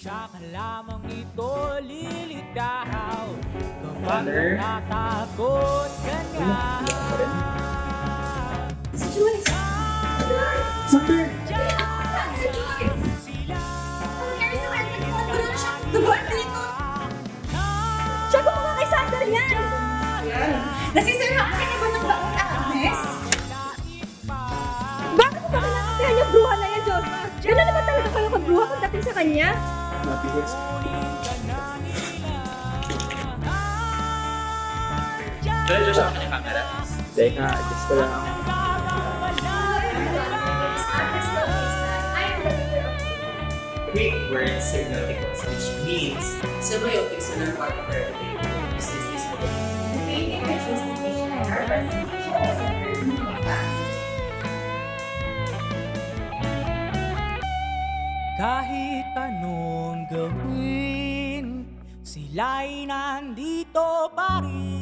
Tsaka lamang ito lilitaw kapag natatakot ka na. Si Joyce! Sander! Si Joyce! Ang nangyari sa kanya, nagpapalo na siya. Nag-boyfriend ko! Siya gumawa kay Sander yan! Nasisira ka na ba ng baong Agnes? Bakit mo ba kinakatihan yung bruha na yan, Joshua? Gano'n naman talaga kayo kabruha pagdating sa kanya? Matigas. Medyo sa akin yung camera. Dahil nga, adjust ko lang. Quick word signal equals, which means semiotics are not part of our everyday since this is Creating representation and our presentation is a learning fact. Kahit anong gawin, sila'y nandito pa rin.